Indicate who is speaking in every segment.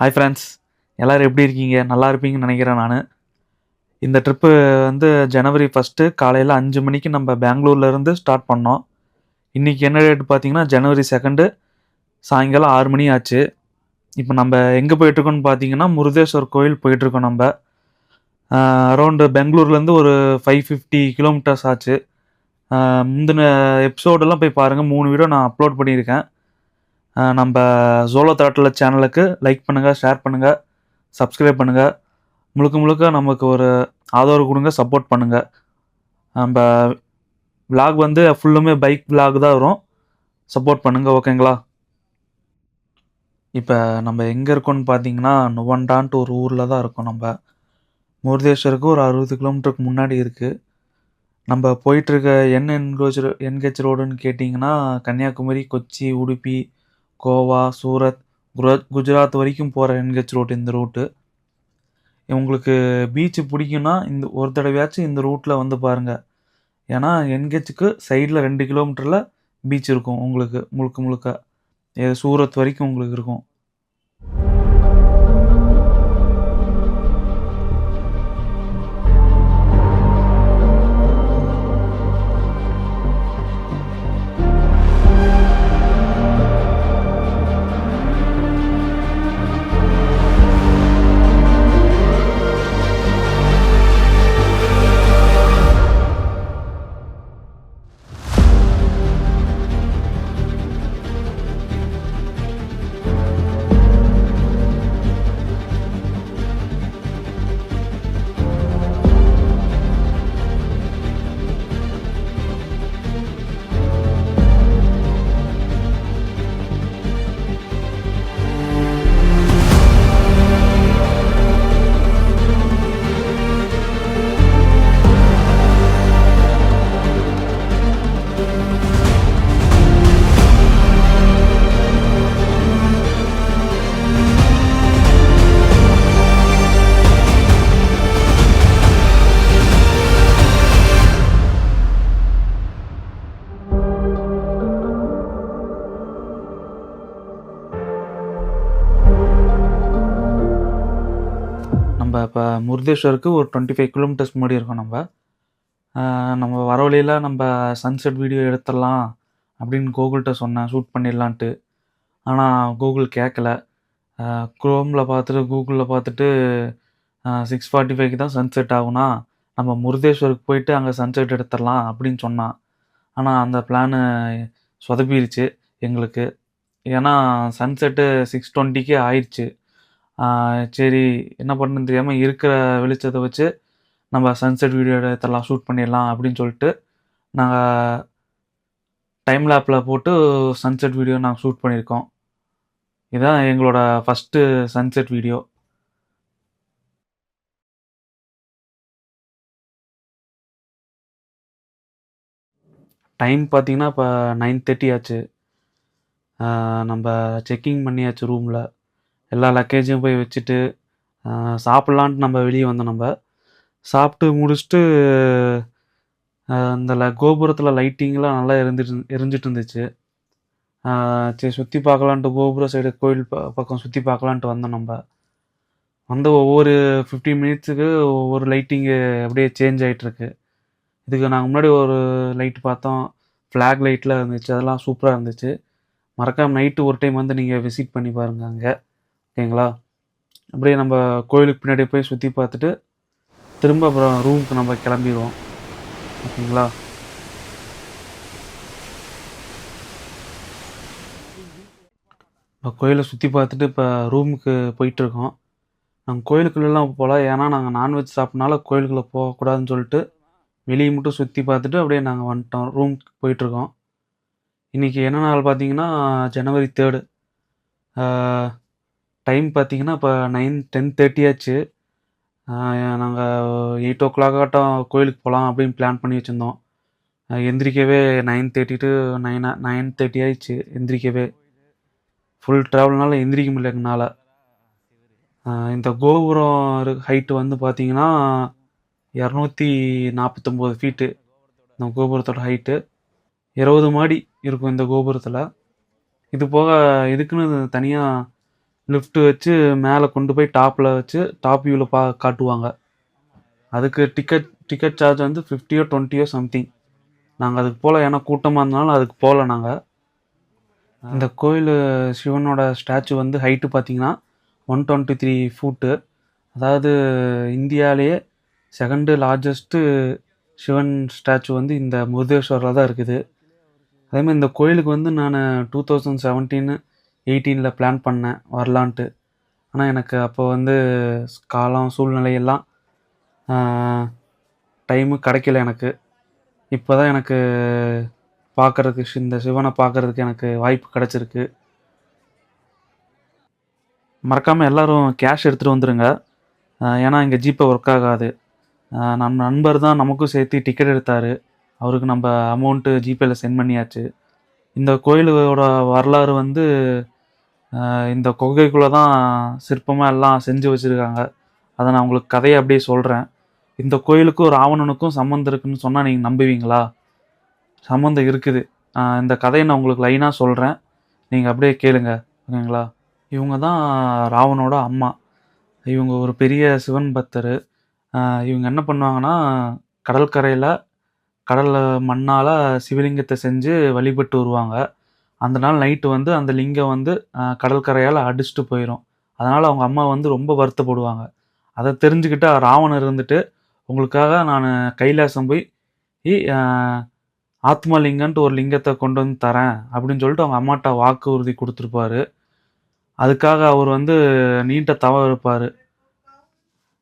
Speaker 1: Hi friends, எல்லோரும் எப்படி இருக்கீங்க? நல்லா இருப்பீங்கன்னு நினைக்கிறேன் நான். இந்த ட்ரிப்பு வந்து ஜனவரி 1 காலையில் 5 மணிக்கு நம்ம பெங்களூர்லேருந்து ஸ்டார்ட் பண்ணோம். இன்றைக்கி என்ன டேட் பார்த்தீங்கன்னா ஜனவரி 2 சாயங்காலம் 6 மணி ஆச்சு. இப்போ நம்ம எங்கே போயிட்டுருக்கோன்னு பார்த்தீங்கன்னா முருதேஸ்வர் கோயில் போயிட்டுருக்கோம். நம்ம அரௌண்டு பெங்களூர்லேருந்து ஒரு 550 கிலோமீட்டர்ஸ் ஆச்சு. முந்தின எபிசோடெல்லாம் போய் பாருங்கள், 3 வீடியோ நான் அப்லோட் பண்ணியிருக்கேன். நம்ம ஜோலோ தாட்டில் சேனலுக்கு லைக் பண்ணுங்கள், ஷேர் பண்ணுங்கள், சப்ஸ்கிரைப் பண்ணுங்கள். முழுக்க முழுக்க நமக்கு ஒரு ஆதரவு கொடுங்க, சப்போர்ட் பண்ணுங்கள். நம்ம விலாக் வந்து ஃபுல்லுமே பைக் விலாக் தான் வரும். சப்போர்ட் பண்ணுங்கள், ஓகேங்களா? இப்போ நம்ம எங்கே இருக்கோம்னு பார்த்தீங்கன்னா நுவண்டான்ட்டு ஒரு ஊரில் தான் இருக்கோம். நம்ம முருதேஸ்வருக்கு ஒரு 60 கிலோமீட்டருக்கு முன்னாடி இருக்குது. நம்ம போயிட்டுருக்க என்ஹெச் ரோடுன்னு கேட்டிங்கன்னா கன்னியாகுமரி, கொச்சி, உடுப்பி, கோவா, சூரத், குஜராத் வரைக்கும் போகிற என்ஹெச் ரோடு இந்த ரூட்டு. உங்களுக்கு பீச்சு பிடிக்கும்னா இந்த ஒரு தடவையாச்சும் இந்த ரூட்டில் வந்து பாருங்கள். ஏன்னா என்ஹெச்சுக்கு சைடில் 2 கிலோமீட்டரில் பீச் இருக்கும். உங்களுக்கு முழுக்க முழுக்க சூரத் வரைக்கும் உங்களுக்கு இருக்கும். நம்ம இப்போ முருதேஸ்வருக்கு ஒரு 25 கிலோமீட்டர்ஸ் முன்னாடி இருக்கோம். நம்ம வர வழியில் நம்ம சன்செட் வீடியோ எடுத்துடலாம் அப்படின்னு கூகுள்கிட்ட சொன்னேன், ஷூட் பண்ணிடலான்ட்டு. ஆனால் கூகுள் கேட்கல. குரோமில் பார்த்துட்டு கூகுளில் பார்த்துட்டு 6:45க்கு தான் சன்செட் ஆகுனா நம்ம முருதேஸ்வருக்கு போயிட்டு அங்கே சன்செட் எடுத்துடலாம் அப்படின்னு சொன்னான். ஆனால் அந்த பிளானு சொதப்பிடுச்சு எங்களுக்கு. ஏன்னா சன்செட்டு 6:20க்கே ஆயிடுச்சு. சரி என்ன பண்ணுன்னு தெரியாமல் இருக்கிற வெளிச்சத்தை வச்சு நம்ம சன்செட் வீடியோ எடுத்துடலாம், ஷூட் பண்ணிடலாம் அப்படின்னு சொல்லிட்டு நாங்கள் டைம் லேப்பில் போட்டு சன்செட் வீடியோ நாங்கள் ஷூட் பண்ணியிருக்கோம். இதுதான் எங்களோட ஃபஸ்ட்டு சன்செட் வீடியோ. டைம் பார்த்தீங்கன்னா இப்போ 9:30 ஆச்சு. நம்ம செக்கிங் பண்ணியாச்சு ரூமில். எல்லா லக்கேஜும் போய் வச்சுட்டு சாப்பிட்லான்ட்டு நம்ம வெளியே வந்தோம். நம்ம சாப்பிட்டு முடிச்சுட்டு அந்த கோபுரத்தில் லைட்டிங்லாம் நல்லா எரிஞ்சிட்டு இருந்துச்சு. சரி சுற்றி பார்க்கலான்ட்டு கோபுரம் சைடு கோயில் பக்கம் சுற்றி பார்க்கலான்ட்டு வந்தோம். நம்ம வந்து ஒவ்வொரு 15 மினிட்ஸுக்கு ஒவ்வொரு லைட்டிங்கு அப்படியே சேஞ்ச் ஆகிட்டுருக்கு. இதுக்கு நாங்கள் முன்னாடி ஒரு லைட் பார்த்தோம், ஃப்ளாக் லைட்டில் இருந்துச்சு, அதெல்லாம் சூப்பராக இருந்துச்சு. மறக்காமல் நைட்டு ஒரு டைம் வந்து நீங்கள் விசிட் பண்ணி பாருங்கள் அங்கே, ஓகேங்களா? அப்படியே நம்ம கோயிலுக்கு பின்னாடி போய் சுற்றி பார்த்துட்டு திரும்ப அப்புறம் ரூமுக்கு நம்ம கிளம்பிடுவோம், ஓகேங்களா? இப்போ கோயிலை சுற்றி பார்த்துட்டு இப்போ ரூமுக்கு போயிட்டுருக்கோம். நாங்கள் கோயிலுக்குள்ளெல்லாம் போகல, ஏன்னா நாங்கள் நான்வெஜ் சாப்பிட்னால கோயிலுக்குள்ளே போகக்கூடாதுன்னு சொல்லிட்டு வெளியே மட்டும் சுற்றி பார்த்துட்டு அப்படியே நாங்கள் வந்துட்டோம், ரூமுக்கு போயிட்டுருக்கோம். இன்றைக்கி என்ன நாள் பார்த்தீங்கன்னா ஜனவரி 3. டைம் பார்த்தீங்கன்னா இப்போ 10:30 ஆச்சு. நாங்கள் 8:00 ஆட்டம் கோயிலுக்கு போகலாம் அப்படின்னு பிளான் பண்ணி வச்சுருந்தோம். எந்திரிக்கவே 9:30 to 9:30 ஆயிடுச்சு எந்திரிக்கவே. ஃபுல் ட்ராவல்னால எந்திரிக்க முடியல எங்களால். இந்த கோபுரம் ஹைட்டு வந்து பார்த்தீங்கன்னா 249 ஃபீட்டு இந்த கோபுரத்தோட ஹைட்டு. 20 மாடி இருக்கும் இந்த கோபுரத்தில். இது போக இதுக்குன்னு தனியாக லிஃப்ட் வச்சு மேலே கொண்டு போய் டாப்பில் வச்சு டாப் வியூவில் காட்டுவாங்க. அதுக்கு டிக்கெட் சார்ஜ் வந்து 50 20 சம்திங். நாங்கள் அதுக்கு போகல, ஏன்னா கூட்டமாக இருந்தாலும் அதுக்கு போகல நாங்கள். இந்த கோயில் சிவனோட ஸ்டாச்சு வந்து ஹைட்டு பார்த்தீங்கன்னா 123 ஃபூட்டு. அதாவது இந்தியாவிலேயே செகண்டு லார்ஜஸ்ட்டு சிவன் ஸ்டாச்சு வந்து இந்த முருதேஸ்வரில் தான் இருக்குது. அதேமாதிரி இந்த கோயிலுக்கு வந்து நான் 2017 18 பிளான் பண்ணேன் வரலான்ட்டு. ஆனால் எனக்கு அப்போ வந்து காலம் சூழ்நிலையெல்லாம் டைமு கிடைக்கல எனக்கு. இப்போ தான் எனக்கு பார்க்குறதுக்கு இந்த சிவனை பார்க்குறதுக்கு எனக்கு வாய்ப்பு கிடச்சிருக்கு. மறக்காமல் எல்லோரும் கேஷ் எடுத்துகிட்டு வந்துடுங்க. ஏன்னா இங்கே ஜிபே ஒர்க் ஆகாது. நம்ம நண்பர் தான் நமக்கும் சேர்த்து டிக்கெட் எடுத்தார். அவருக்கு நம்ம அமௌண்ட்டு ஜிபேயில் சென்ட் பண்ணியாச்சு. இந்த கோயிலோட வரலாறு வந்து இந்த குகைக்குள்ளே தான் சிற்பமாக எல்லாம் செஞ்சு வச்சுருக்காங்க. அதை நான் உங்களுக்கு கதையை அப்படியே சொல்கிறேன். இந்த கோயிலுக்கும் ராவணனுக்கும் சம்மந்தம் இருக்குதுன்னு சொன்னால் நீங்கள் நம்புவீங்களா? சம்மந்தம் இருக்குது. இந்த கதையை நான் உங்களுக்கு லைனாக சொல்கிறேன், நீங்கள் அப்படியே கேளுங்க, ஓகேங்களா? இவங்க தான் ராவணோட அம்மா. இவங்க ஒரு பெரிய சிவன் பக்தர். இவங்க என்ன பண்ணுவாங்கன்னா, கடற்கரையில் கடலில் மண்ணால் சிவலிங்கத்தை செஞ்சு வழிபட்டு வருவாங்க. அந்த நாள் நைட்டு வந்து அந்த லிங்கம் வந்து கடற்கரையால் அடிச்சுட்டு போயிடும். அதனால் அவங்க அம்மா வந்து ரொம்ப வருத்தப்படுவாங்க. அதை தெரிஞ்சுக்கிட்ட ராவணன் இருந்துட்டு, உங்களுக்காக நான் கைலாசம் போய் ஆத்மலிங்கன்ட்டு ஒரு லிங்கத்தை கொண்டு வந்து தரேன் அப்படின்னு சொல்லிட்டு அவங்க அம்மாட்ட வாக்கு உறுதி கொடுத்துருப்பாரு. அதுக்காக அவர் வந்து நீண்ட தவம் இருப்பார்.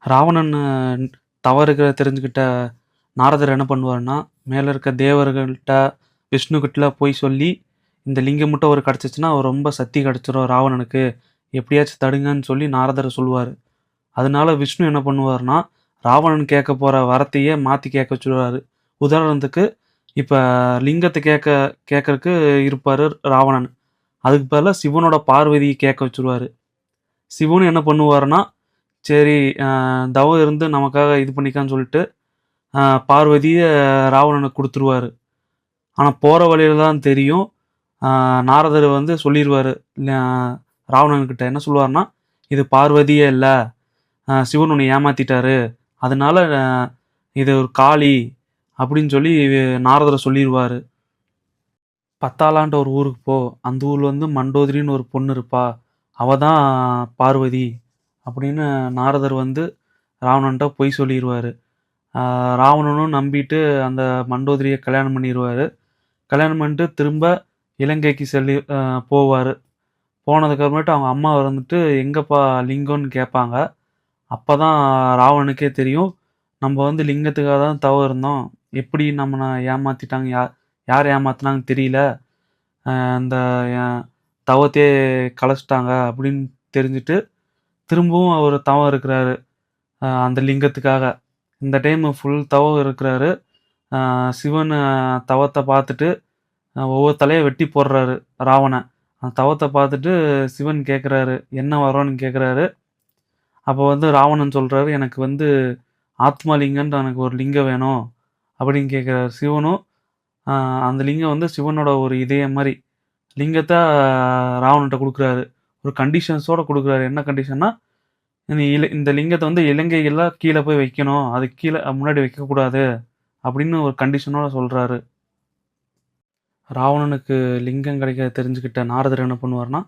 Speaker 1: ராவணன் தவறுகளை தெரிஞ்சுக்கிட்ட நாரதர் என்ன பண்ணுவார்னா, மேலே இருக்க தேவர்கள்ட்ட விஷ்ணுக்கிட்ட போய் சொல்லி, இந்த லிங்கம் மட்டும் அவர் கிடச்சிச்சின்னா அவர் ரொம்ப சக்தி கிடச்சிரும் ராவணனுக்கு, எப்படியாச்சும் தடுங்கன்னு சொல்லி நாரதர் சொல்லுவார். அதனால விஷ்ணு என்ன பண்ணுவார்னா, ராவணன் கேட்க போகிற வரத்தையே மாற்றி கேட்க வச்சுருவார். உதாரணத்துக்கு இப்போ லிங்கத்தை கேட்கறக்கு இருப்பார் ராவணன். அதுக்கு பதிலாக சிவனோட பார்வதியை கேட்க வச்சுருவார். சிவனும் என்ன பண்ணுவார்னா, சரி தவம் இருந்து நமக்காக இது பண்ணிக்கான்னு சொல்லிட்டு பார்வதியை ராவணனுக்கு கொடுத்துருவார். ஆனால் போகிற வழியில் தான் தெரியும், நாரதர் வந்து சொல்லிடுவார் ராவணன்கிட்ட. என்ன சொல்லுவார்னா, இது பார்வதியே இல்லை, சிவன் உன்னை ஏமாற்றிட்டாரு, அதனால இது ஒரு காளி அப்படின்னு சொல்லி நாரதர் சொல்லிடுவார். பத்தாலான்ட்டு ஒரு ஊருக்கு போ, அந்த ஊரில் வந்து மண்டோதரின்னு ஒரு பொண்ணு இருப்பா, அவள் தான் பார்வதி அப்படின்னு நாரதர் வந்து ராவணன்ட்ட பொய் சொல்லிடுவார். ராவணனும் நம்பிட்டு அந்த மண்டோதரியை கல்யாணம் பண்ணிடுவார். கல்யாணம் பண்ணிட்டு திரும்ப இலங்கைக்கு போவார். போனதுக்கப்புறமேட்டு அவங்க அம்மா வந்துட்டு எங்கேப்பா லிங்கம்னு கேட்பாங்க. அப்போ தான் ராவணனுக்கே தெரியும், நம்ம வந்து லிங்கத்துக்காக தான் தவம் இருந்தோம், எப்படி நம்மளை ஏமாற்றிட்டாங்க, யார் ஏமாத்தினாங்கன்னு தெரியல, அந்த தவத்தையே கலைச்சிட்டாங்க அப்படின்னு தெரிஞ்சுட்டு திரும்பவும் அவர் தவம் இருக்கிறாரு அந்த லிங்கத்துக்காக. இந்த டைம் ஃபுல் தவம் இருக்கிறாரு. சிவன் தவத்தை பார்த்துட்டு ஒவ்வொரு தலையை வெட்டி போடுறாரு ராவணன். அந்த தவத்தை பார்த்துட்டு சிவன் கேட்குறாரு, என்ன வரோன்னு கேட்குறாரு. அப்போ வந்து ராவணன் சொல்கிறாரு, எனக்கு வந்து ஆத்மலிங்கன்ட்டு எனக்கு ஒரு லிங்கம் வேணும் அப்படின்னு கேட்குறாரு. சிவனும் அந்த லிங்கம் வந்து சிவனோட ஒரு இதயம் மாதிரி லிங்கத்தை ராவணன்கிட்ட கொடுக்குறாரு. ஒரு கண்டிஷன்ஸோடு கொடுக்குறாரு. என்ன கண்டிஷன்னா, இந்த லிங்கத்தை வந்து இலங்கையில் கீழே போய் வைக்கணும், அதுக்கு கீழே முன்னாடி வைக்கக்கூடாது அப்படின்னு ஒரு கண்டிஷனோட சொல்கிறாரு. ராவணனுக்கு லிங்கம் கிடைக்க தெரிஞ்சுக்கிட்ட நாரதர் என்ன பண்ணுவார்னா,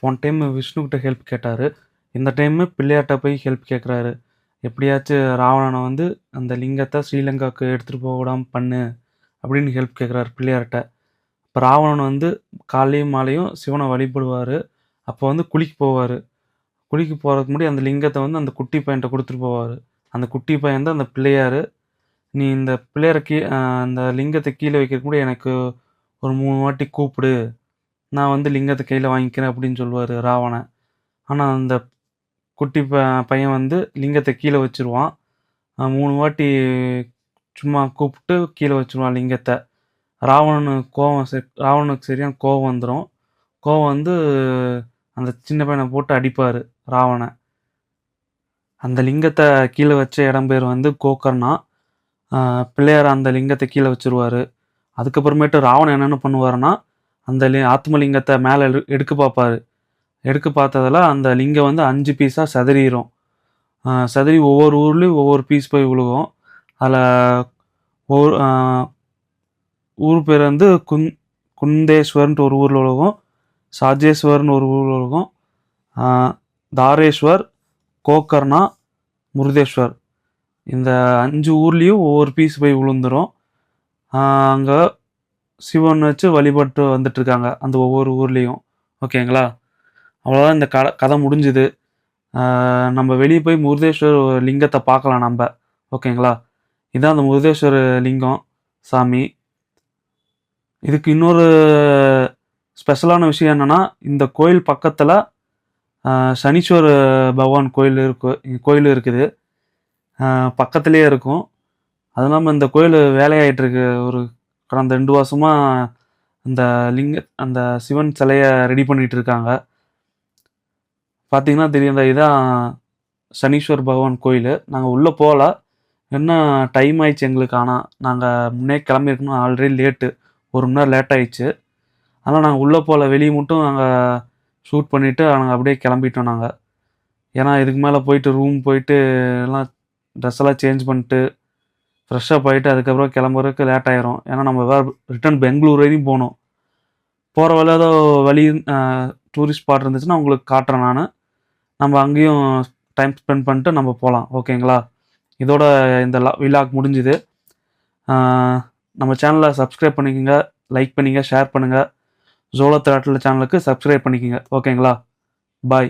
Speaker 1: போன டைம் விஷ்ணுக்கிட்ட ஹெல்ப் கேட்டார், இந்த டைமு பிள்ளையார்ட்ட போய் ஹெல்ப் கேட்குறாரு. எப்படியாச்சும் ராவணனை வந்து அந்த லிங்கத்தை ஸ்ரீலங்காவுக்கு எடுத்துகிட்டு போக விடாமல் பண்ணு அப்படின்னு ஹெல்ப் கேட்குறாரு பிள்ளையார்ட்ட. இப்போ ராவணன் வந்து காலையும் மாலையும் சிவனை வழிபடுவார். அப்போ வந்து குளிக்க போவார். குளிக்க போகிறதுக்கு முன்னாடி அந்த லிங்கத்தை வந்து அந்த குட்டி பையன்கிட்ட கொடுத்துட்டு போவார். அந்த குட்டி பையன் தான் அந்த பிள்ளையார். நீ இந்த பிள்ளையாரை அந்த லிங்கத்தை கீழே வைக்கிறதுக்கு முன்னாடி எனக்கு ஒரு 3 வாட்டி கூப்பிடு, நான் வந்து லிங்கத்தை கையில் வாங்கிக்கிறேன் அப்படின்னு சொல்லுவார் ராவணன். ஆனால் அந்த குட்டி பையன் வந்து லிங்கத்தை கீழே வச்சுருவான். 3 வாட்டி சும்மா கூப்பிட்டு கீழே வச்சுருவான் லிங்கத்தை. ராவணனுக்கு சரியான கோவம் வந்துடும். கோவம் வந்து அந்த சின்ன பையனை போட்டு அடிப்பார் ராவணன். அந்த லிங்கத்தை கீழே வச்ச இடம் பேர் வந்து கோக்கர்ணா. பிள்ளையார் அந்த லிங்கத்தை கீழே வச்சுருவார். அதுக்கப்புறமேட்டு ராவணன் என்னென்ன பண்ணுவார்னா, அந்த ஆத்மலிங்கத்தை மேலே எடுக்க பார்ப்பார். எடுக்க பார்த்ததில் அந்த லிங்கம் வந்து 5 பீஸாக சிதறிடும். சிதறி ஒவ்வொரு ஊர்லேயும் ஒவ்வொரு பீஸ் போய் விழுகும். அதில் ஒவ்வொரு ஊர் பேர் வந்து குந்தேஸ்வர்ன்ட்டு ஒரு ஊரில் விழுகும், சாஜேஸ்வர்னு ஒரு ஊரில் விழுகும், தாரேஸ்வர், கோக்கர்ணா, முருதேஸ்வர். இந்த 5 ஊர்லேயும் ஒவ்வொரு பீஸ் போய் விழுந்துடும். அங்கே சிவன் வச்சு வழிபட்டு வந்துட்டுருக்காங்க அந்த ஒவ்வொரு ஊர்லேயும். ஓகேங்களா? அவ்வளோதான், இந்த கதை முடிஞ்சுது. நம்ம வெளியே போய் முருதேஸ்வர் லிங்கத்தை பார்க்கலாம் நம்ம. ஓகேங்களா? இதான் அந்த முருதேஸ்வர் லிங்கம் சாமி. இதுக்கு இன்னொரு ஸ்பெஷலான விஷயம் என்னென்னா, இந்த கோயில் பக்கத்தில் சனீஸ்வர பகவான் கோயில் இருக்குது, பக்கத்துலேயே இருக்கும். அது இல்லாமல் இந்த கோயில் வேலையாயிட்டிருக்கு. ஒரு கடந்த 2 வருஷமாக அந்த சிவன் சிலையை ரெடி பண்ணிகிட்டு இருக்காங்க. பார்த்தீங்கன்னா தெரியும், இதான் சனீஸ்வர் பகவான் கோயில். நாங்கள் உள்ளே போகல, என்ன டைம் ஆயிடுச்சு எங்களுக்கு. ஆனால் நாங்கள் முன்னே கிளம்பியிருக்கணும், ஆல்ரெடி லேட்டு, 1 மணி நேரம் லேட் ஆயிடுச்சு. ஆனால் நாங்கள் உள்ளே போகல, வெளியே மட்டும் நாங்கள் ஷூட் பண்ணிவிட்டு நாங்கள் அப்படியே கிளம்பிட்டோம் நாங்கள். ஏன்னா இதுக்கு மேலே போயிட்டு ரூம் போயிட்டு எல்லாம் ட்ரெஸ் எல்லாம் சேஞ்ச் பண்ணிட்டு ஃப்ரெஷ்ஷாக போயிட்டு அதுக்கப்புறம் கிளம்புறதுக்கு லேட் ஆயிரும். ஏன்னா நம்ம வேறு ரிட்டன் பெங்களூர் வரையும் போகணும். போகிற வழியில் ஏதோ டூரிஸ்ட் ஸ்பாட் இருந்துச்சுன்னா உங்களுக்கு காட்டுறேன் நான். நம்ம அங்கேயும் டைம் ஸ்பெண்ட் பண்ணிட்டு நம்ம போகலாம். ஓகேங்களா? இதோட இந்த விலாக் முடிஞ்சுது. நம்ம சேனலை சப்ஸ்கிரைப் பண்ணிக்கோங்க, லைக் பண்ணிங்க, ஷேர் பண்ணுங்கள். ஜோலோ திராட்டில் சேனலுக்கு சப்ஸ்கிரைப் பண்ணிக்கோங்க. ஓகேங்களா? பாய்.